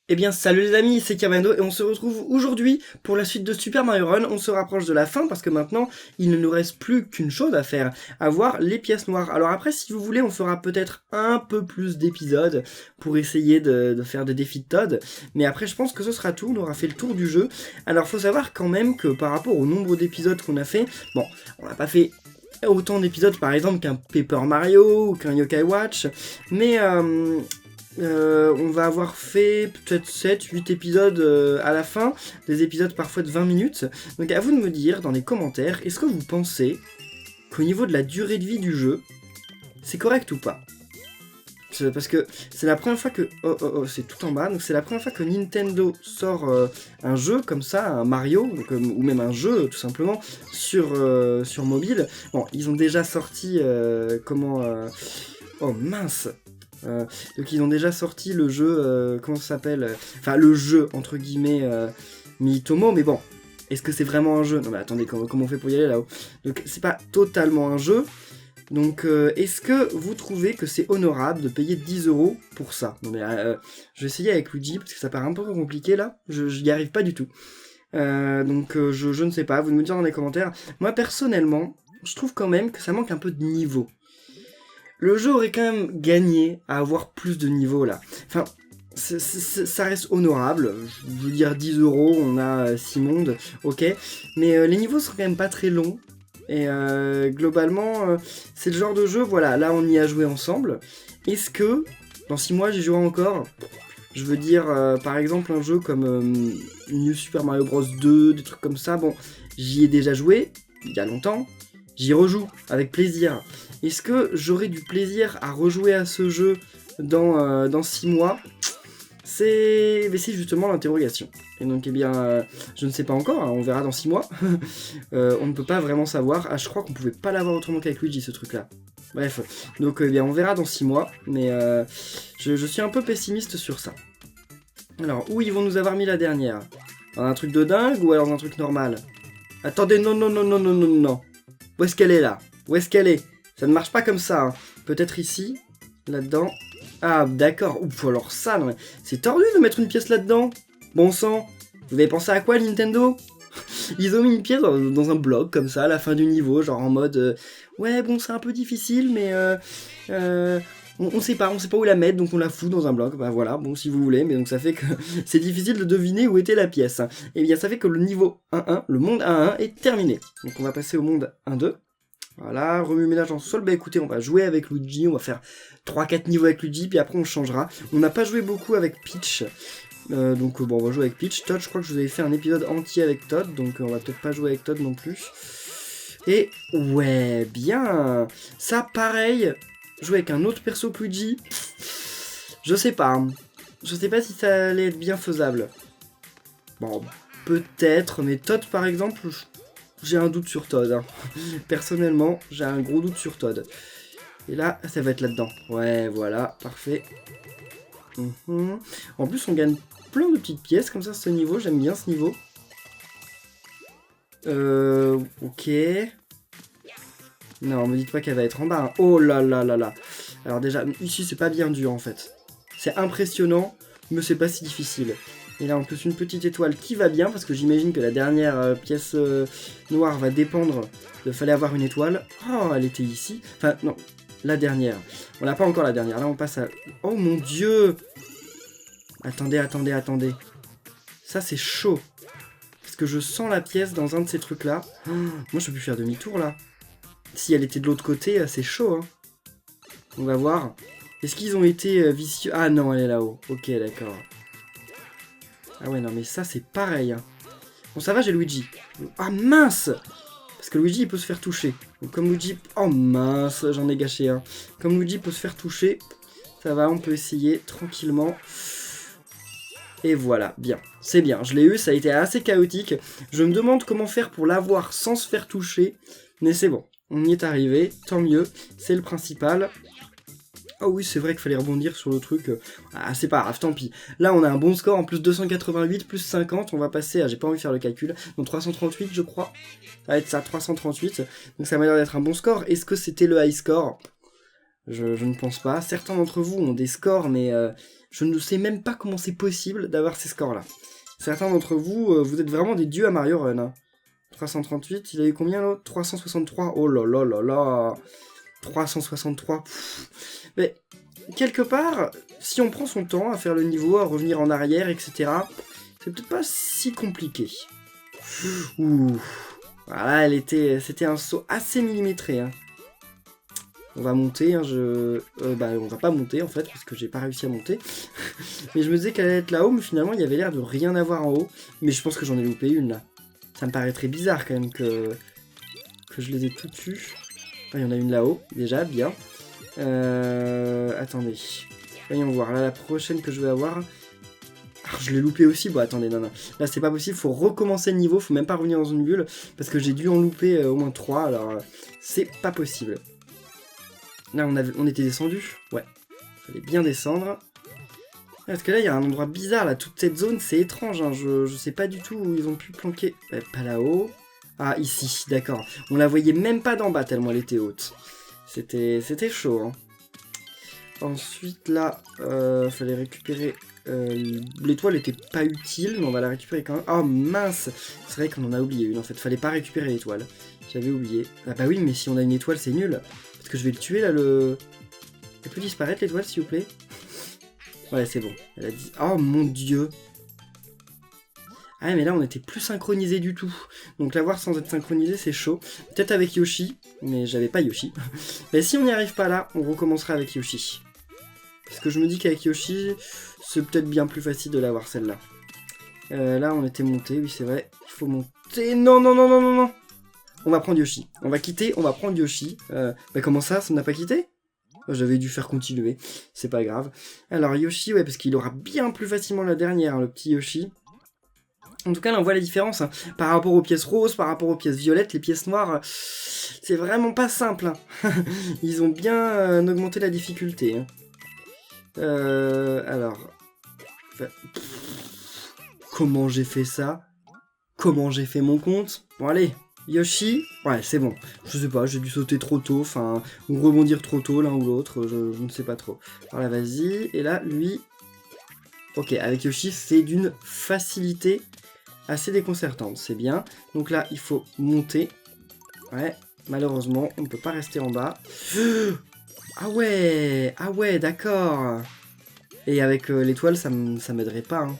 Eh bien salut les amis, c'est Kamado et on se retrouve aujourd'hui pour la suite de Super Mario Run. On se rapproche de la fin parce que maintenant il ne nous reste plus qu'une chose à faire, avoir les pièces noires. Alors après si vous voulez on fera peut-être un peu plus d'épisodes pour essayer de faire des défis de Todd. Mais après je pense que ce sera tout, on aura fait le tour du jeu. Alors faut savoir quand même que par rapport au nombre d'épisodes qu'on a fait, bon on n'a pas fait autant d'épisodes par exemple qu'un Paper Mario ou qu'un Yokai Watch, mais on va avoir fait peut-être 7-8 épisodes à la fin, des épisodes parfois de 20 minutes. Donc à vous de me dire dans les commentaires, est-ce que vous pensez qu'au niveau de la durée de vie du jeu, c'est correct ou pas? Parce que c'est la première fois que... c'est tout en bas, donc c'est la première fois que Nintendo sort un jeu comme ça, un Mario, ou même un jeu tout simplement, sur mobile. Bon, ils ont déjà sorti... Oh mince. Donc ils ont déjà sorti le jeu, comment ça s'appelle, enfin le jeu entre guillemets Miitomo, mais bon, est-ce que c'est vraiment un jeu? Non mais attendez, comment on fait pour y aller là-haut? Donc c'est pas totalement un jeu, donc est-ce que vous trouvez que c'est honorable de payer 10€ pour ça? Non mais je vais essayer avec Luigi, parce que ça paraît un peu compliqué là, je n'y arrive pas du tout. Je ne sais pas, vous me dire dans les commentaires. Moi personnellement, je trouve quand même que ça manque un peu de niveau. Le jeu aurait quand même gagné à avoir plus de niveaux là. Enfin, ça reste honorable. Je veux dire 10€, on a 6 mondes, ok. Mais les niveaux sont quand même pas très longs. Et globalement, c'est le genre de jeu, voilà, là on y a joué ensemble. Est-ce que dans 6 mois j'y jouerai encore? Je veux dire, par exemple, un jeu comme New Super Mario Bros 2, des trucs comme ça, bon, j'y ai déjà joué, il y a longtemps, j'y rejoue, avec plaisir. Est-ce que j'aurai du plaisir à rejouer à ce jeu dans 6 mois? C'est justement l'interrogation. Et donc, eh bien, je ne sais pas encore, hein, on verra dans 6 mois. On ne peut pas vraiment savoir. Ah, je crois qu'on pouvait pas l'avoir autrement qu'avec Luigi, ce truc-là. Bref, donc eh bien, on verra dans 6 mois, mais je suis un peu pessimiste sur ça. Alors, où ils vont nous avoir mis la dernière? Dans un truc de dingue ou alors dans un truc normal? Attendez, non, non, non, non, non, non, non. Où est-ce qu'elle est, là? Où est-ce qu'elle est? Ça ne marche pas comme ça, hein. Peut-être ici, là-dedans. Ah, d'accord. Ouf, alors ça, non, mais c'est tordu de mettre une pièce là-dedans. Bon sang. Vous avez pensé à quoi, Nintendo? Ils ont mis une pièce dans un bloc, comme ça, à la fin du niveau, genre en mode... ouais, bon, c'est un peu difficile, mais... on sait pas où la mettre, donc on la fout dans un bloc. Bah voilà, bon, si vous voulez, mais donc ça fait que c'est difficile de deviner où était la pièce. Et bien, ça fait que le niveau 1-1, le monde 1-1 est terminé. Donc on va passer au monde 1-2. Voilà, remue-ménage en sol. Bah écoutez, on va jouer avec Luigi, on va faire 3-4 niveaux avec Luigi, puis après on changera. On n'a pas joué beaucoup avec Peach, bon, on va jouer avec Peach. Todd, je crois que je vous avais fait un épisode entier avec Todd, donc on va peut-être pas jouer avec Todd non plus. Et ouais, bien. Ça, pareil, jouer avec un autre perso que Luigi, je sais pas. Hein. Je sais pas si ça allait être bien faisable. Bon, peut-être, mais Todd par exemple, j'ai un doute sur Todd. Hein. Personnellement, j'ai un gros doute sur Todd. Et là, ça va être là-dedans. Ouais, voilà, parfait. En plus, on gagne plein de petites pièces comme ça, ce niveau. J'aime bien ce niveau. Ok. Non, me dites pas qu'elle va être en bas. Hein. Oh là là là là. Alors déjà, ici, c'est pas bien dur, en fait. C'est impressionnant, mais c'est pas si difficile. Et là, en plus, une petite étoile qui va bien, parce que j'imagine que la dernière pièce noire va dépendre de fallait avoir une étoile. Oh, elle était ici. Enfin, non, la dernière. On n'a pas encore la dernière. Là, on passe à... Oh mon Dieu! Attendez, attendez, attendez. Ça, c'est chaud. Parce que je sens la pièce dans un de ces trucs-là. Oh, moi, je peux plus faire demi-tour, là. Si elle était de l'autre côté, c'est chaud, hein. On va voir. Est-ce qu'ils ont été vicieux? Ah non, elle est là-haut. Ok, d'accord. Ah ouais, non, mais ça, c'est pareil. Hein. Bon, ça va, j'ai Luigi. Ah mince! Parce que Luigi, il peut se faire toucher. Donc, comme Luigi... Oh mince, j'en ai gâché un. Comme Luigi peut se faire toucher, ça va, on peut essayer tranquillement. Et voilà, bien. C'est bien, je l'ai eu, ça a été assez chaotique. Je me demande comment faire pour l'avoir sans se faire toucher. Mais c'est bon, on y est arrivé, tant mieux, c'est le principal. Ah oui, c'est vrai qu'il fallait rebondir sur le truc. Ah, c'est pas grave, tant pis. Là, on a un bon score en plus 288, plus 50. On va passer à... J'ai pas envie de faire le calcul. Donc 338, je crois. Ça va être ça, 338. Donc ça m'a l'air d'être un bon score. Est-ce que c'était le high score? Je ne pense pas. Certains d'entre vous ont des scores, mais Je ne sais même pas comment c'est possible d'avoir ces scores-là. Certains d'entre vous, vous êtes vraiment des dieux à Mario Run. Hein. 338, il a eu combien l'autre? 363. Oh là là là là. 363. Mais quelque part, si on prend son temps à faire le niveau, à revenir en arrière, etc., c'est peut-être pas si compliqué. Ouh. Voilà, c'était un saut assez millimétré. Hein. On va monter, hein, on va pas monter en fait, parce que j'ai pas réussi à monter. Mais je me disais qu'elle allait être là-haut, mais finalement il y avait l'air de rien avoir en haut. Mais je pense que j'en ai loupé une là. Ça me paraît très bizarre quand même que je les ai toutes eues. Ah, il y en a une là-haut, déjà, bien. Attendez. Voyons voir, là la prochaine que je vais avoir... Ah, je l'ai loupé aussi, bon attendez, non. Là c'est pas possible, faut recommencer le niveau, faut même pas revenir dans une bulle, parce que j'ai dû en louper au moins 3, alors c'est pas possible. Là on était descendu, ouais, fallait bien descendre. Parce que là il y a un endroit bizarre, là, toute cette zone c'est étrange, hein. Je sais pas du tout où ils ont pu planquer. Pas là-haut, ah ici, d'accord. On la voyait même pas d'en bas tellement elle était haute. C'était chaud, hein. Ensuite là, fallait récupérer... l'étoile était pas utile, mais on va la récupérer quand même. Oh mince, c'est vrai qu'on en a oublié une en fait, fallait pas récupérer l'étoile. J'avais oublié. Ah bah oui, mais si on a une étoile c'est nul. Parce que je vais le tuer là, Elle peut disparaître l'étoile s'il vous plaît? Ouais c'est bon, elle a dit... Oh mon dieu. Ah mais là on était plus synchronisé du tout. Donc la voir sans être synchronisé c'est chaud. Peut-être avec Yoshi, mais j'avais pas Yoshi. Mais si on n'y arrive pas là, on recommencera avec Yoshi. Parce que je me dis qu'avec Yoshi, c'est peut-être bien plus facile de l'avoir celle-là. Là, on était monté, oui, c'est vrai. Il faut monter. Non, non, non, non, non, non. On va prendre Yoshi. On va quitter, on va prendre Yoshi. Bah comment ça n'a pas quitté? J'avais dû faire continuer. C'est pas grave. Alors, Yoshi, ouais, parce qu'il aura bien plus facilement la dernière, hein, le petit Yoshi. En tout cas, là, on voit la différence. Hein. Par rapport aux pièces roses, par rapport aux pièces violettes, les pièces noires, c'est vraiment pas simple. Hein. Ils ont bien augmenté la difficulté. Hein. Alors... Comment j'ai fait ça? Comment j'ai fait mon compte? Bon allez, Yoshi, ouais c'est bon. Je sais pas, j'ai dû sauter trop tôt, enfin, ou rebondir trop tôt l'un ou l'autre, je ne sais pas trop. Voilà, vas-y, et là, lui... Ok, avec Yoshi, c'est d'une facilité assez déconcertante, c'est bien. Donc là, il faut monter. Ouais, malheureusement, on ne peut pas rester en bas. Ah ouais, d'accord. Et avec l'étoile, ça m'aiderait pas. Hein.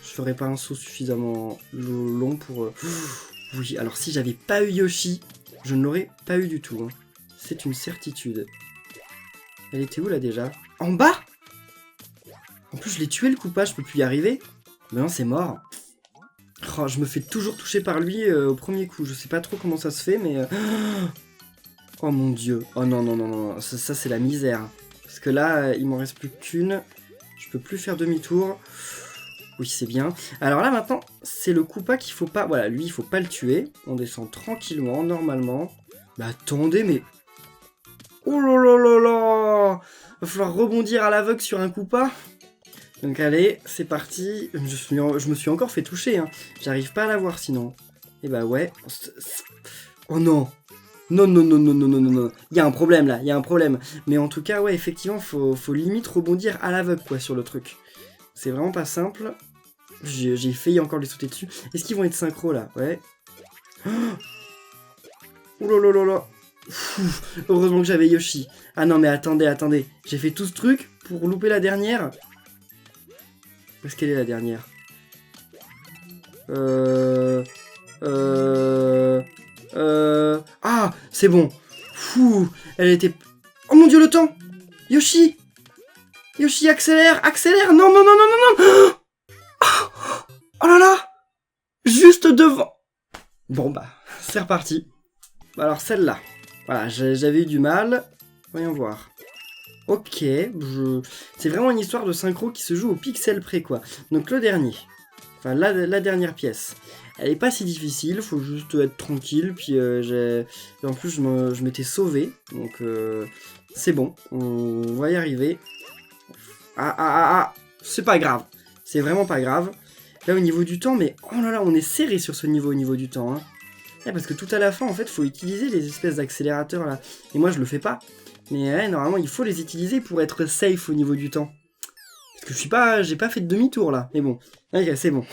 Je ferais pas un saut suffisamment long pour... Oui, alors si j'avais pas eu Yoshi, je ne l'aurais pas eu du tout. Hein. C'est une certitude. Elle était où là déjà? En bas? En plus, je l'ai tué le Koopa, je peux plus y arriver. Mais non, c'est mort. Oh, je me fais toujours toucher par lui au premier coup. Je sais pas trop comment ça se fait, mais... Oh mon dieu. Oh non, non, non, non. Ça c'est la misère. Parce que là, il m'en reste plus qu'une. Je peux plus faire demi-tour. Oui, c'est bien. Alors là, maintenant, c'est le Koopa qu'il faut pas... Voilà, lui, il faut pas le tuer. On descend tranquillement, normalement. Bah attendez, mais... Oh là là là là! Va falloir rebondir à l'aveugle sur un Koopa. Donc allez, c'est parti. Je me suis encore fait toucher. Hein. J'arrive pas à l'avoir sinon. Et bah ouais. Oh non! Non, non, non, non, non, non, non, non. Il y a un problème là, il y a un problème. Mais en tout cas, ouais, effectivement, faut limite rebondir à l'aveugle, quoi, sur le truc. C'est vraiment pas simple. J'ai failli encore les sauter dessus. Est-ce qu'ils vont être synchro là? Ouais. Oh là là là là. Heureusement que j'avais Yoshi. Ah non, mais attendez, attendez. J'ai fait tout ce truc pour louper la dernière. Où est-ce qu'elle est la dernière? Ah, c'est bon. Fou, elle était... Oh mon dieu, le temps! Yoshi! Yoshi, accélère! Accélère! Non, non, non, non, non, non! Oh là là! Juste devant! Bon, bah, c'est reparti. Alors, celle-là. Voilà, j'avais eu du mal. Voyons voir. Ok, c'est vraiment une histoire de synchro qui se joue au pixel près, quoi. Donc, le dernier. Enfin, la dernière pièce. Elle est pas si difficile, faut juste être tranquille, puis et en plus je m'étais sauvé, donc c'est bon, on va y arriver. Ah, c'est pas grave, c'est vraiment pas grave. Là au niveau du temps, mais oh là là, on est serré sur ce niveau au niveau du temps, hein. Parce que tout à la fin, en fait, faut utiliser les espèces d'accélérateurs là, et moi je le fais pas. Mais normalement il faut les utiliser pour être safe au niveau du temps. Parce que j'ai pas fait de demi-tour là. Mais bon, ok, c'est bon.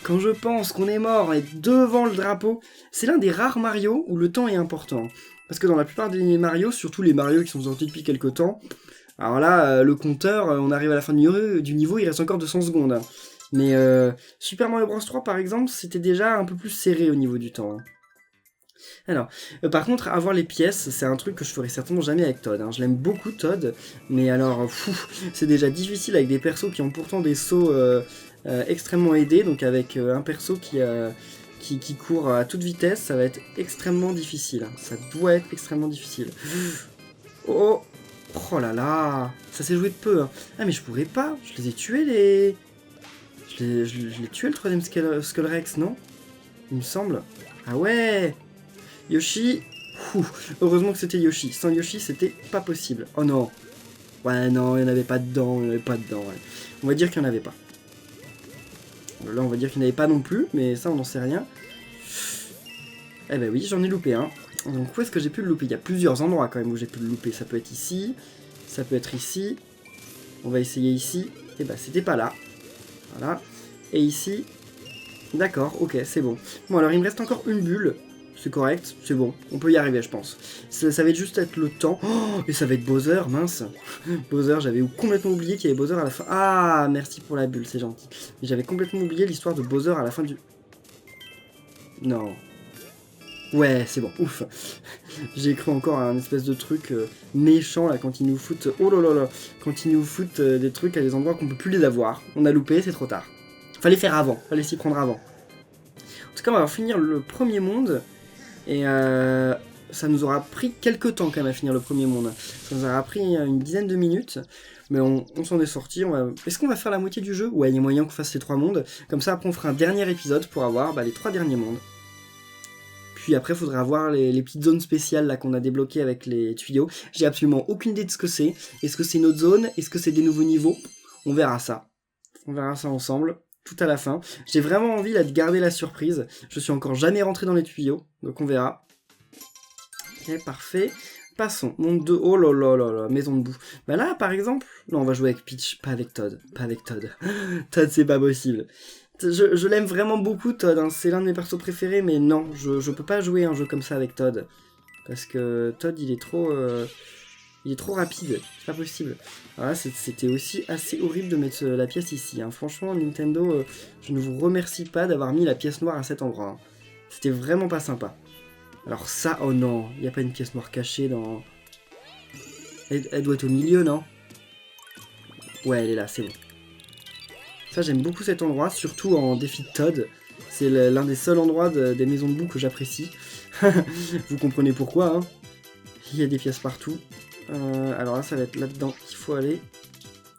Quand je pense qu'on est mort et devant le drapeau, c'est l'un des rares Mario où le temps est important. Parce que dans la plupart des Mario, surtout les Mario qui sont sortis depuis quelques temps, alors là, le compteur, on arrive à la fin du niveau, il reste encore 200 secondes. Mais Super Mario Bros 3 par exemple, c'était déjà un peu plus serré au niveau du temps. Alors, par contre, avoir les pièces, c'est un truc que je ferai certainement jamais avec Todd. Hein. Je l'aime beaucoup Todd, mais alors, c'est déjà difficile avec des persos qui ont pourtant des sauts extrêmement aidés. Donc avec un perso qui court à toute vitesse, ça va être extrêmement difficile. Ça doit être extrêmement difficile. Oh, oh là là, ça s'est joué de peu. Hein. Ah mais je pourrais pas, je les ai tués les... Je l'ai tué le troisième Skull Rex, non? Il me semble. Ah ouais. Yoshi, heureusement que c'était Yoshi. Sans Yoshi, c'était pas possible. Oh non. Ouais, non, il n'y en avait pas dedans. Ouais. On va dire qu'il n'y en avait pas. Là, on va dire qu'il n'y en avait pas non plus, mais ça, on n'en sait rien. Eh ben oui, j'en ai loupé un. Donc, où est-ce que j'ai pu le louper? Il y a plusieurs endroits quand même où j'ai pu le louper. Ça peut être ici, ça peut être ici. On va essayer ici. Et ben, c'était pas là. Voilà. Et ici. D'accord, ok, c'est bon. Bon, alors, il me reste encore une bulle. C'est correct, c'est bon, on peut y arriver je pense. Ça va juste être le temps. Oh, et ça va être Bowser, mince. Bowser, j'avais complètement oublié qu'il y avait Bowser à la fin. Ah, merci pour la bulle, c'est gentil. Mais j'avais complètement oublié l'histoire de Bowser à la fin du... Non. Ouais, c'est bon, ouf. J'ai cru encore à un espèce de truc méchant là quand ils nous foutent... Oh là là là. Quand ils nous foutent des trucs à des endroits qu'on peut plus les avoir. On a loupé, c'est trop tard. Fallait faire avant, fallait s'y prendre avant. En tout cas, on va finir le premier monde. Et ça nous aura pris quelques temps quand même à finir le premier monde. Ça nous aura pris une dizaine de minutes. Mais on s'en est sorti. Est-ce qu'on va faire la moitié du jeu? Ouais, il y a moyen qu'on fasse les 3 mondes. Comme ça, après, on fera un dernier épisode pour avoir les 3 derniers mondes. Puis après, il faudra avoir les petites zones spéciales là qu'on a débloquées avec les tuyaux. J'ai absolument aucune idée de ce que c'est. Est-ce que c'est une autre zone? Est-ce que c'est des nouveaux niveaux? On verra ça. On verra ça ensemble. Tout à la fin. J'ai vraiment envie là de garder la surprise. Je suis encore jamais rentré dans les tuyaux, donc on verra. Ok, parfait. Passons. Monde 2. Oh là là là là, maison de boue. Bah là, par exemple... Non, on va jouer avec Peach, pas avec Todd. Pas avec Todd. Todd, c'est pas possible. Je l'aime vraiment beaucoup, Todd. Hein. C'est l'un de mes persos préférés, mais non, je peux pas jouer un jeu comme ça avec Todd. Parce que Todd, il est trop... Il est trop rapide, c'est pas possible. Alors là, c'était aussi assez horrible de mettre la pièce ici. Hein. Franchement, Nintendo, je ne vous remercie pas d'avoir mis la pièce noire à cet endroit. Hein. C'était vraiment pas sympa. Alors ça, oh non, il n'y a pas une pièce noire cachée dans... Elle doit être au milieu, non? Ouais, elle est là, c'est bon. Ça, j'aime beaucoup cet endroit, surtout en défi de Todd. C'est l'un des seuls endroits des maisons de boue que j'apprécie. Vous comprenez pourquoi, hein. Il y a des pièces partout. Alors là, ça va être là-dedans qu'il faut aller.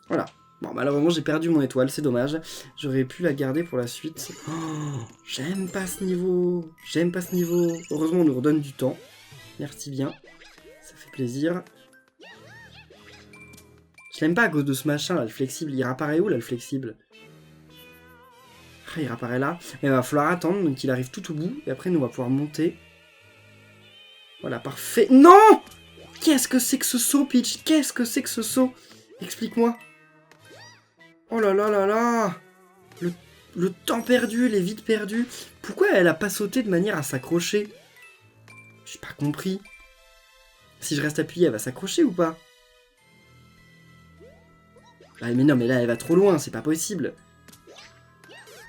Voilà. Bon, malheureusement, j'ai perdu mon étoile, c'est dommage. J'aurais pu la garder pour la suite. Oh, j'aime pas ce niveau. J'aime pas ce niveau. Heureusement, on nous redonne du temps. Merci bien. Ça fait plaisir. Je l'aime pas à cause de ce machin, là, le flexible. Il réapparaît où, là, le flexible? Ah, il réapparaît là. Et il va falloir attendre qu'il arrive tout au bout. Et après, nous, on va pouvoir monter. Voilà, parfait. Non! Qu'est-ce que c'est que ce saut, Peach? Qu'est-ce que c'est que ce saut? Explique-moi. Oh là là là là! Le temps perdu, les vides perdues. Pourquoi elle a pas sauté de manière à s'accrocher? J'ai pas compris. Si je reste appuyé, elle va s'accrocher ou pas? Ah, mais non, mais là, elle va trop loin, c'est pas possible.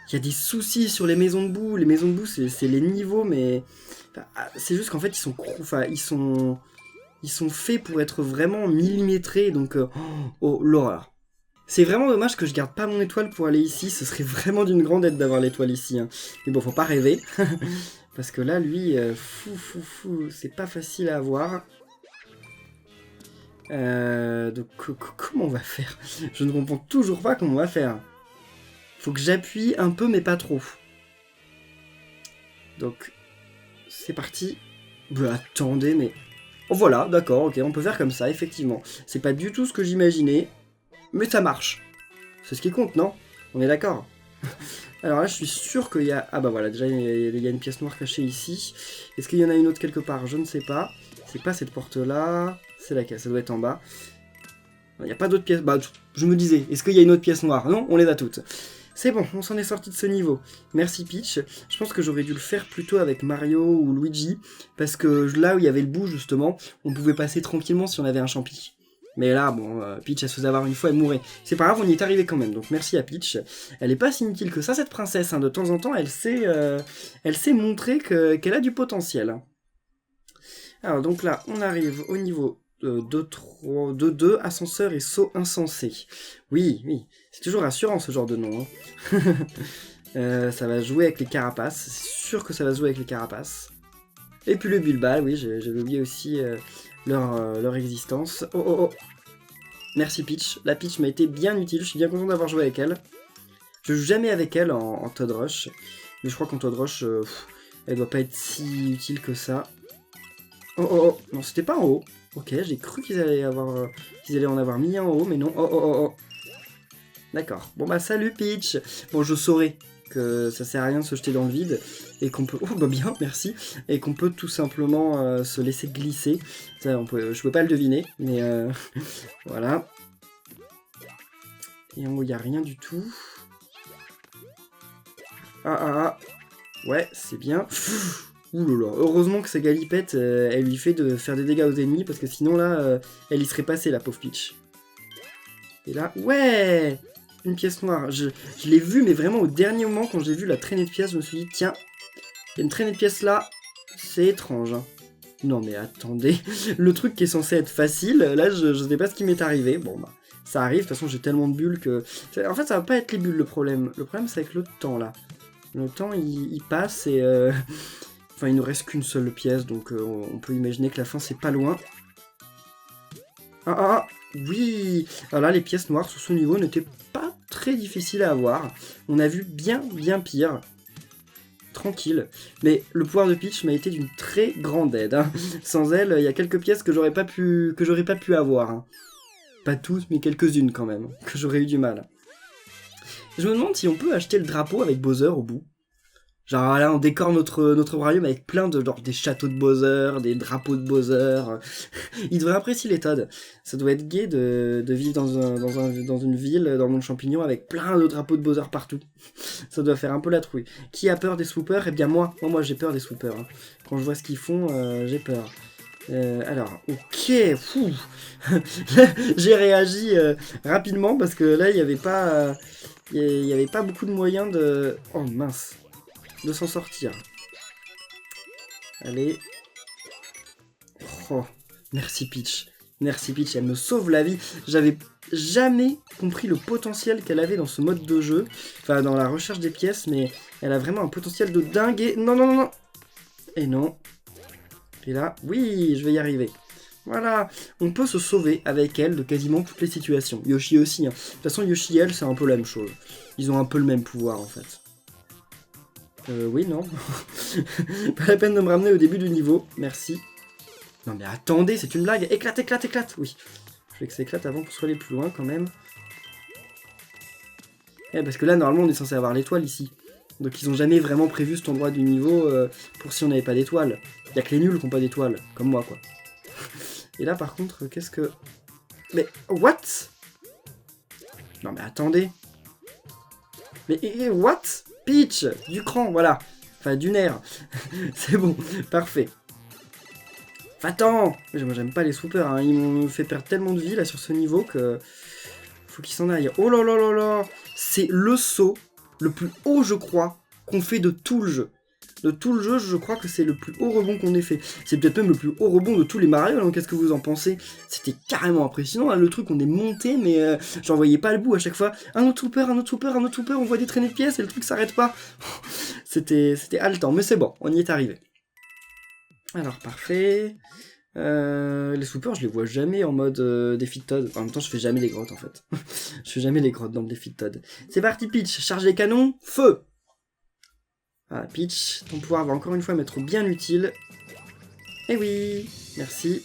Il y a des soucis sur les maisons de boue. Les maisons de boue, c'est les niveaux, mais... Enfin, c'est juste qu'en fait, ils sont faits pour être vraiment millimétrés, donc... Oh, l'horreur. C'est vraiment dommage que je garde pas mon étoile pour aller ici, ce serait vraiment d'une grande aide d'avoir l'étoile ici. Hein. Mais bon, faut pas rêver. Parce que là, lui, c'est pas facile à avoir. Donc, comment on va faire? Je ne comprends toujours pas comment on va faire. Faut que j'appuie un peu, mais pas trop. Donc, c'est parti. Bah, attendez, mais... Oh, voilà, d'accord, ok, on peut faire comme ça, effectivement. C'est pas du tout ce que j'imaginais, mais ça marche. C'est ce qui compte, non? On est d'accord? Alors là, je suis sûr qu'il y a... Ah bah voilà, déjà, il y a une pièce noire cachée ici. Est-ce qu'il y en a une autre quelque part? Je ne sais pas. C'est pas cette porte-là. C'est laquelle? Ça doit être en bas. Il n'y a pas d'autres pièces... Bah, je me disais, est-ce qu'il y a une autre pièce noire? Non, on les a toutes. C'est bon, on s'en est sorti de ce niveau. Merci Peach. Je pense que j'aurais dû le faire plutôt avec Mario ou Luigi, parce que là où il y avait le bout, justement, on pouvait passer tranquillement si on avait un champi. Mais là, bon, Peach, elle se faisait avoir une fois, elle mourait. C'est pas grave, on y est arrivé quand même, donc merci à Peach. Elle est pas si inutile que ça, cette princesse, hein. De temps en temps, elle sait montrer qu'elle a du potentiel. Alors, donc là, on arrive au niveau... 2, ascenseur et saut insensé. Oui, c'est toujours rassurant ce genre de nom. Hein. Ça va jouer avec les carapaces, c'est sûr que ça va jouer avec les carapaces. Et puis le Bulbal, oui, j'avais oublié aussi leur existence. Oh. Merci Peach, la Peach m'a été bien utile, je suis bien content d'avoir joué avec elle. Je joue jamais avec elle en Toad Rush, mais je crois qu'en Toad Rush, elle doit pas être si utile que ça. Oh, non, c'était pas en haut. Ok, j'ai cru qu'ils allaient en avoir mis un en haut, mais non. Oh. D'accord. Bon bah salut Peach. Bon, je saurais que ça sert à rien de se jeter dans le vide et qu'on peut... Oh bah bien, merci. Et qu'on peut tout simplement se laisser glisser. Ça, je peux pas le deviner, mais voilà. Et en haut, il n'y a rien du tout. Ah. Ouais, c'est bien. Ouh là là, heureusement que sa galipette, elle lui fait de faire des dégâts aux ennemis, parce que sinon là, elle y serait passée, la pauvre Peach. Et là, ouais, une pièce noire. Je l'ai vue, mais vraiment au dernier moment, quand j'ai vu la traînée de pièces, je me suis dit, tiens, il y a une traînée de pièces là, c'est étrange. Hein. Non mais attendez, le truc qui est censé être facile, là, je sais pas ce qui m'est arrivé. Bon bah, ça arrive, de toute façon j'ai tellement de bulles que... En fait, ça va pas être les bulles le problème. Le problème, c'est avec le temps, là. Le temps, il passe et... Enfin, il ne reste qu'une seule pièce, donc on peut imaginer que la fin, c'est pas loin. Ah, oui. Alors là, les pièces noires sur ce niveau n'étaient pas très difficiles à avoir. On a vu bien pire. Tranquille. Mais le pouvoir de Peach m'a été d'une très grande aide. Hein. Sans elle, il y a quelques pièces que j'aurais pas pu avoir. Hein. Pas toutes, mais quelques-unes quand même, que j'aurais eu du mal. Je me demande si on peut acheter le drapeau avec Bowser au bout. Genre là, on décore notre royaume avec plein de genre des châteaux de Bowser, des drapeaux de Bowser. Il devrait apprécier les Toads. Ça doit être gai de vivre dans une ville, dans le monde champignon, avec plein de drapeaux de Bowser partout. Ça doit faire un peu la trouille. Qui a peur des swoopers? Eh bien moi j'ai peur des swoopers. Hein. Quand je vois ce qu'ils font, j'ai peur. Alors, ok, fou. J'ai réagi rapidement parce que là, il n'y avait pas beaucoup de moyens de... Oh mince. De s'en sortir. Allez. Oh, merci Peach. Merci Peach, elle me sauve la vie. J'avais jamais compris le potentiel qu'elle avait dans ce mode de jeu. Enfin, dans la recherche des pièces, mais elle a vraiment un potentiel de dingue et... Non. Et non. Et là, oui, je vais y arriver. Voilà, on peut se sauver avec elle de quasiment toutes les situations. Yoshi aussi. Hein. De toute façon, Yoshi et elle, c'est un peu la même chose. Ils ont un peu le même pouvoir, en fait. Oui, non. Pas la peine de me ramener au début du niveau, merci. Non mais attendez, c'est une blague. Éclate. Oui. Je veux que ça éclate avant qu'on soit allé plus loin quand même. Parce que là, normalement, on est censé avoir l'étoile ici. Donc ils ont jamais vraiment prévu cet endroit du niveau pour si on n'avait pas d'étoile. Y'a que les nuls qui n'ont pas d'étoile, comme moi quoi. Et là par contre, qu'est-ce que... Mais, what? Non mais attendez. Mais, what? Peach, du cran, voilà. Enfin, du nerf. C'est bon, parfait. Attends, moi j'aime pas les swoopers, hein. Ils m'ont fait perdre tellement de vie là sur ce niveau que... Faut qu'ils s'en aillent. Oh là là là là. C'est le saut le plus haut, je crois, qu'on fait de tout le jeu. De tout le jeu, je crois que c'est le plus haut rebond qu'on ait fait. C'est peut-être même le plus haut rebond de tous les Mario, donc qu'est-ce que vous en pensez? C'était carrément impressionnant, hein, le truc, on est monté, mais j'en voyais pas le bout à chaque fois. Un autre swooper, on voit des traînées de pièces et le truc s'arrête pas. C'était haletant, mais c'est bon, on y est arrivé. Alors, parfait. Les swoopers, je les vois jamais en mode défi de Toad. En même temps, je fais jamais les grottes, en fait. Je fais jamais les grottes dans le défi de Toad. C'est parti, Peach, charge les canons, feu! Ah, Peach, ton pouvoir va encore une fois m'être bien utile. Eh oui, merci.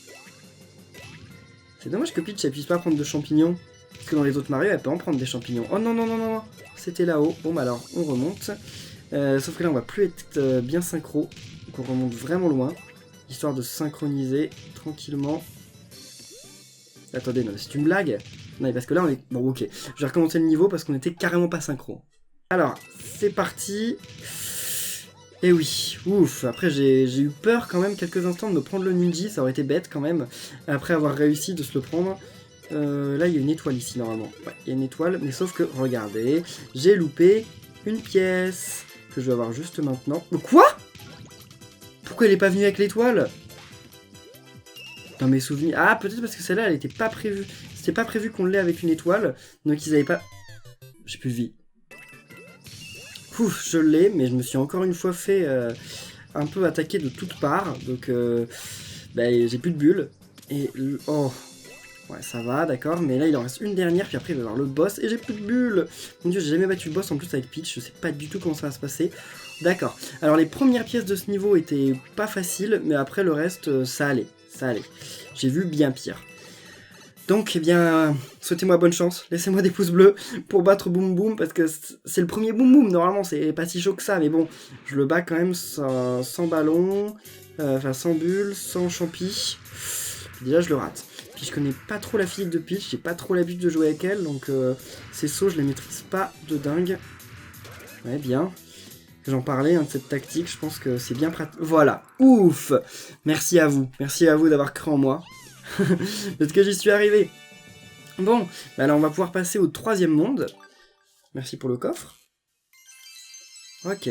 C'est dommage que Peach, elle puisse pas prendre de champignons. Parce que dans les autres Mario, elle peut en prendre des champignons. Oh non. C'était là-haut. Bon, bah alors, on remonte. Sauf que là, on va plus être bien synchro. Donc on remonte vraiment loin. Histoire de synchroniser tranquillement. Attendez, non, c'est une blague. Non, parce que là, on est... Bon, ok. Je vais recommencer le niveau parce qu'on était carrément pas synchro. Alors, c'est parti. Et oui, ouf. Après, j'ai eu peur quand même quelques instants de me prendre le ninja. Ça aurait été bête quand même, après avoir réussi de se le prendre. Là, il y a une étoile ici, normalement. Ouais, il y a une étoile, mais sauf que, regardez, j'ai loupé une pièce que je vais avoir juste maintenant. Quoi? Pourquoi elle est pas venue avec l'étoile? Dans mes souvenirs... Ah, peut-être parce que celle-là, elle était pas prévue. C'était pas prévu qu'on l'ait avec une étoile, donc ils avaient pas... J'ai plus de vie. Ouf, je l'ai, mais je me suis encore une fois fait un peu attaquer de toutes parts, donc bah, j'ai plus de bulles. Et... Oh... Ouais, ça va, d'accord, mais là il en reste une dernière, puis après il va y avoir le boss, et j'ai plus de bulles. Mon dieu, j'ai jamais battu le boss en plus avec Peach, je sais pas du tout comment ça va se passer. D'accord, alors les premières pièces de ce niveau étaient pas faciles, mais après le reste, ça allait, ça allait. J'ai vu bien pire. Donc, eh bien, souhaitez-moi bonne chance, laissez-moi des pouces bleus pour battre Boum Boum, parce que c'est le premier Boum Boum, normalement, c'est pas si chaud que ça, mais bon, je le bats quand même sans ballon, enfin sans bulles, sans champi. Déjà, je le rate. Puis je connais pas trop la physique de Peach, j'ai pas trop l'habitude de jouer avec elle, donc ces sauts, je les maîtrise pas de dingue. Ouais, bien. J'en parlais hein, de cette tactique, je pense que c'est bien pratique. Voilà, ouf. Merci à vous d'avoir cru en moi. Parce que j'y suis arrivé. Bon, bah là on va pouvoir passer au troisième monde. Merci pour le coffre. Ok.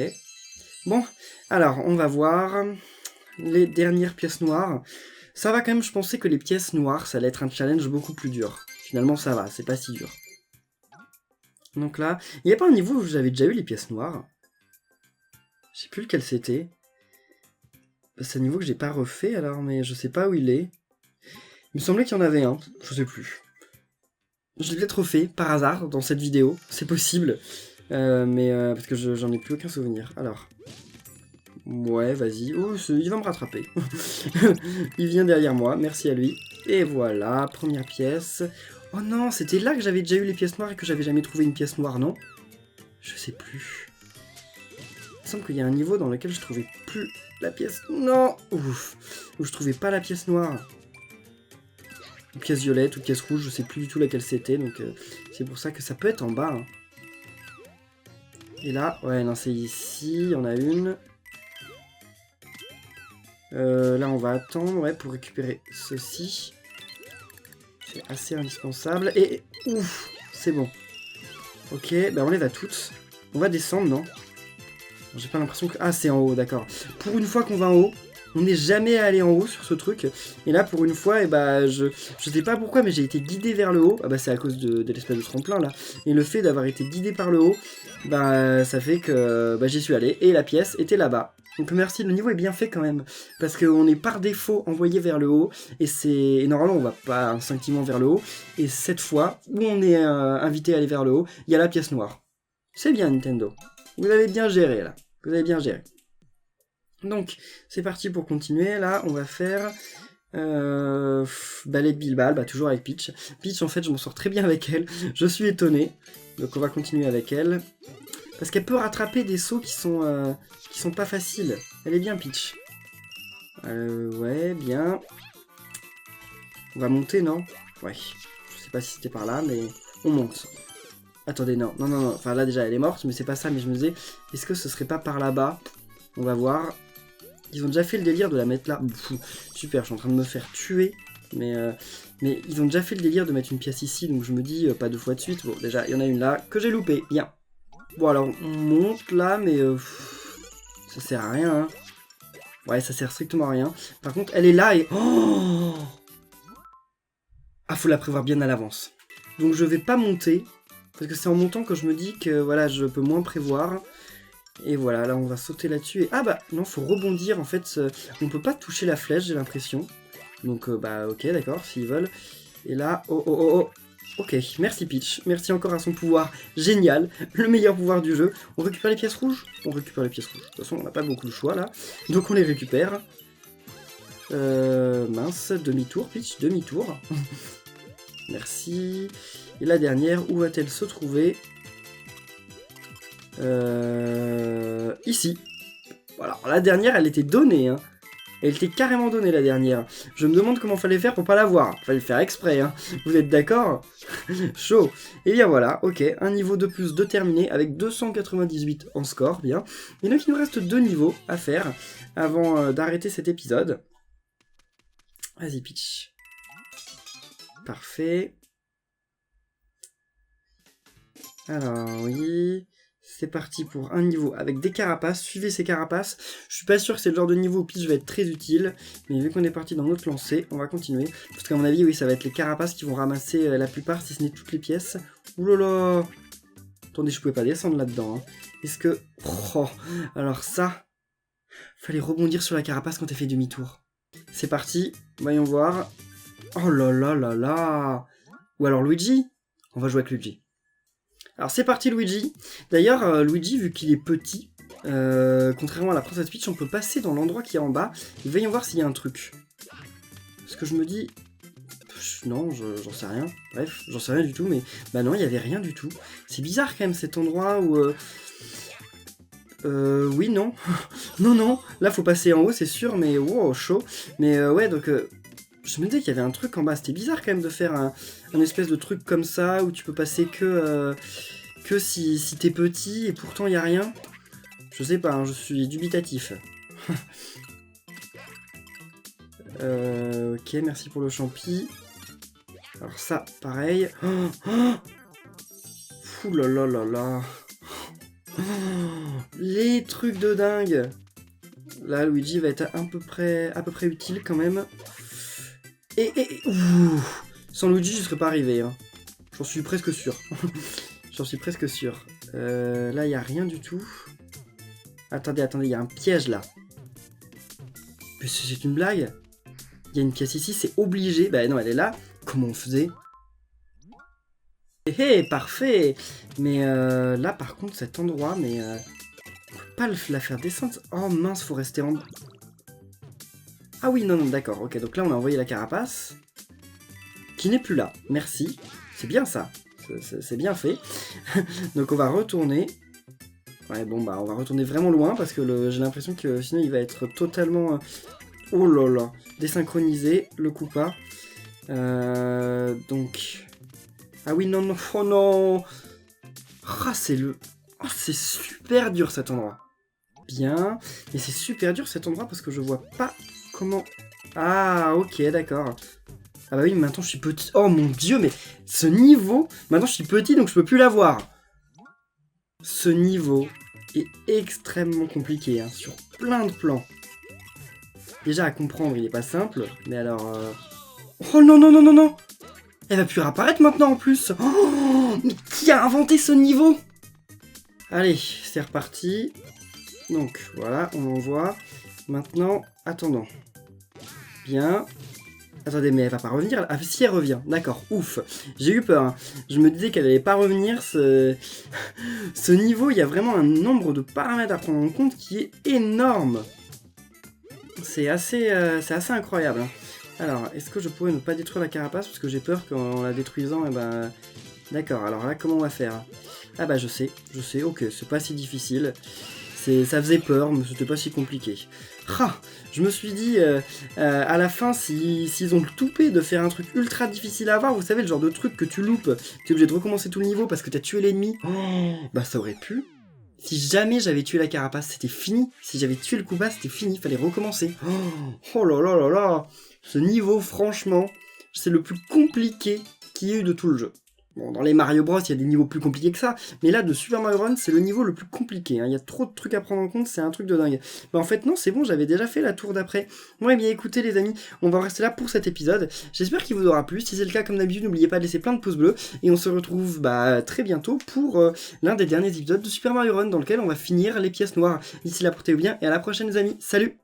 Bon, alors on va voir les dernières pièces noires. Ça va quand même, je pensais que les pièces noires, ça allait être un challenge beaucoup plus dur. Finalement ça va, c'est pas si dur. Donc là, il n'y a pas un niveau où j'avais déjà eu les pièces noires. Je sais plus lequel c'était. C'est un niveau que j'ai pas refait alors, mais je sais pas où il est. Il me semblait qu'il y en avait un, je sais plus. Je l'ai peut-être refait, par hasard, dans cette vidéo, c'est possible. Parce que j'en ai plus aucun souvenir. Alors. Ouais, vas-y. Oh, il va me rattraper. Il vient derrière moi, merci à lui. Et voilà, première pièce. Oh non, c'était là que j'avais déjà eu les pièces noires et que j'avais jamais trouvé une pièce noire, non? Je sais plus. Il me semble qu'il y a un niveau dans lequel je trouvais plus la pièce... Non! Ouf! Où je trouvais pas la pièce noire. Ou pièce violette, ou pièce rouge, je sais plus du tout laquelle c'était, donc c'est pour ça que ça peut être en bas. Hein. Et là, ouais, non, c'est ici, il y en a une. Là, on va attendre, ouais, pour récupérer ceci. C'est assez indispensable. Et, ouf, c'est bon. Ok, bah on les va toutes. On va descendre, non? J'ai pas l'impression que... Ah, c'est en haut, d'accord. Pour une fois qu'on va en haut, on n'est jamais allé en haut sur ce truc. Et là, pour une fois, eh bah, je sais pas pourquoi, mais j'ai été guidé vers le haut. Ah bah, c'est à cause de l'espèce de tremplin, là. Et le fait d'avoir été guidé par le haut, bah, ça fait que bah, j'y suis allé. Et la pièce était là-bas. Donc merci, le niveau est bien fait quand même. Parce qu'on est par défaut envoyé vers le haut. Et normalement, on va pas instinctivement vers le haut. Et cette fois, où on est invité à aller vers le haut, il y a la pièce noire. C'est bien, Nintendo. Vous avez bien géré, là. Vous avez bien géré. Donc, c'est parti pour continuer. Là, on va faire... Ballet de Bilbal, bah toujours avec Peach. Peach, en fait, je m'en sors très bien avec elle. Je suis étonné. Donc, on va continuer avec elle. Parce qu'elle peut rattraper des sauts qui sont pas faciles. Elle est bien, Peach. Ouais, bien. On va monter, non? Ouais. Je sais pas si c'était par là, mais on monte. Attendez, non. Enfin, là, déjà, elle est morte, mais c'est pas ça. Mais je me disais, est-ce que ce serait pas par là-bas? On va voir. Ils ont déjà fait le délire de la mettre là. Pfff, super, je suis en train de me faire tuer. Mais ils ont déjà fait le délire de mettre une pièce ici, donc je me dis, pas deux fois de suite. Bon, déjà, il y en a une là que j'ai loupé. Bien. Bon, alors, on monte là, mais ça sert à rien. Hein. Ouais, ça sert strictement à rien. Par contre, elle est là et... Oh ah, faut la prévoir bien à l'avance. Donc, je vais pas monter. Parce que c'est en montant que je me dis que, voilà, je peux moins prévoir. Et voilà, là on va sauter là-dessus. Et ah bah non, faut rebondir en fait. On peut pas toucher la flèche, j'ai l'impression. Donc bah ok, d'accord, s'ils veulent. Et là, oh. Ok, merci Peach. Merci encore à son pouvoir génial. Le meilleur pouvoir du jeu. On récupère les pièces rouges? On récupère les pièces rouges. De toute façon, on n'a pas beaucoup de choix là. Donc on les récupère. Mince, demi-tour Peach, demi-tour. Merci. Et la dernière, où va-t-elle se trouver? Ici. Voilà, la dernière, elle était donnée. Hein. Elle était carrément donnée la dernière. Je me demande comment fallait faire pour pas la voir. Fallait le faire exprès, hein. Vous êtes d'accord? Chaud. Et bien voilà, ok, un niveau de plus de terminé avec 298 en score, bien. Et donc il nous reste 2 niveaux à faire avant d'arrêter cet épisode. Vas-y, Peach. Parfait. Alors, oui... C'est parti pour un niveau avec des carapaces. Suivez ces carapaces. Je suis pas sûr que c'est le genre de niveau où Peach va être très utile. Mais vu qu'on est parti dans notre lancée, on va continuer. Parce qu'à mon avis, oui, ça va être les carapaces qui vont ramasser la plupart, si ce n'est toutes les pièces. Oulala! Attendez, je pouvais pas descendre là-dedans. Hein. Est-ce que... Oh, alors ça... Fallait rebondir sur la carapace quand elle fait demi-tour. C'est parti. Voyons voir. Oh là là là là! Ou alors Luigi? On va jouer avec Luigi. Alors c'est parti Luigi. D'ailleurs Luigi vu qu'il est petit, contrairement à la princesse Peach, on peut passer dans l'endroit qui est en bas. Et voyons voir s'il y a un truc. Parce que je me dis... Non, j'en sais rien. Bref, j'en sais rien du tout, mais... Bah non, il n'y avait rien du tout. C'est bizarre quand même cet endroit où... Oui, non. Non, non. Là faut passer en haut, c'est sûr, mais... Wow, chaud. Mais ouais, donc... Je me disais qu'il y avait un truc en bas. C'était bizarre quand même de faire un espèce de truc comme ça où tu peux passer que si t'es petit et pourtant il n'y a rien. Je sais pas, hein, je suis dubitatif. Ok, merci pour le champi. Alors ça, pareil. Ouh là là là là. Les trucs de dingue. Là, Luigi va être à peu près utile quand même. Sans Luigi, je serais pas arrivé. Hein. J'en suis presque sûr. J'en suis presque sûr. Là, il n'y a rien du tout. Attendez, il y a un piège là. Mais c'est une blague. Il y a une pièce ici, c'est obligé. Bah non, elle est là. Comment on faisait? Hé, parfait. Mais là, par contre, cet endroit, mais... on peut pas la faire descendre. Oh mince, faut rester en... Ah oui, non, d'accord, ok, donc là on a envoyé la carapace, qui n'est plus là, merci, c'est bien ça, c'est bien fait. Donc on va retourner, ouais bon bah on va retourner vraiment loin, parce que j'ai l'impression que sinon il va être totalement, oh là là, désynchronisé, le coup pas. Donc, ah oui, non, non, oh non, ah c'est c'est super dur cet endroit. Bien, mais c'est super dur cet endroit parce que je vois pas... Comment... Ah, ok, d'accord. Ah bah oui, maintenant je suis petit. Oh mon dieu, mais ce niveau... Maintenant je suis petit, donc je peux plus l'avoir. Ce niveau est extrêmement compliqué, hein, sur plein de plans. Déjà, à comprendre, il est pas simple. Mais alors... Oh non, non, non, non, non! Elle va plus réapparaître maintenant, en plus. Oh, mais qui a inventé ce niveau? Allez, c'est reparti. Donc, voilà, on envoie. Maintenant, attendons. Bien. Attendez, mais elle va pas revenir. Ah, si elle revient, d'accord, ouf. J'ai eu peur. Hein. Je me disais qu'elle allait pas revenir. Ce niveau, il y a vraiment un nombre de paramètres à prendre en compte qui est énorme. C'est assez incroyable. Hein. Alors, est-ce que je pourrais ne pas détruire la carapace? Parce que j'ai peur qu'en la détruisant, eh ben... D'accord, alors là, comment on va faire? Ah bah je sais, ok, c'est pas si difficile. Ça faisait peur, mais c'était pas si compliqué. Ah, je me suis dit, à la fin, s'ils ont toupé de faire un truc ultra difficile à avoir, vous savez, le genre de truc que tu loupes, tu es obligé de recommencer tout le niveau parce que t'as tué l'ennemi, bah ça aurait pu. Si jamais j'avais tué la carapace, c'était fini. Si j'avais tué le coup bas, c'était fini, fallait recommencer. Oh là là là là. Ce niveau, franchement, c'est le plus compliqué qu'il y ait eu de tout le jeu. Bon, dans les Mario Bros, il y a des niveaux plus compliqués que ça, mais là, de Super Mario Run, c'est le niveau le plus compliqué. Hein. Il y a trop de trucs à prendre en compte, c'est un truc de dingue. Bah en fait, non, c'est bon, j'avais déjà fait la tour d'après. Ouais, bien écoutez les amis, on va rester là pour cet épisode. J'espère qu'il vous aura plu. Si c'est le cas, comme d'habitude, n'oubliez pas de laisser plein de pouces bleus. Et on se retrouve très bientôt pour l'un des derniers épisodes de Super Mario Run, dans lequel on va finir les pièces noires. D'ici là, portez-vous bien, et à la prochaine les amis. Salut!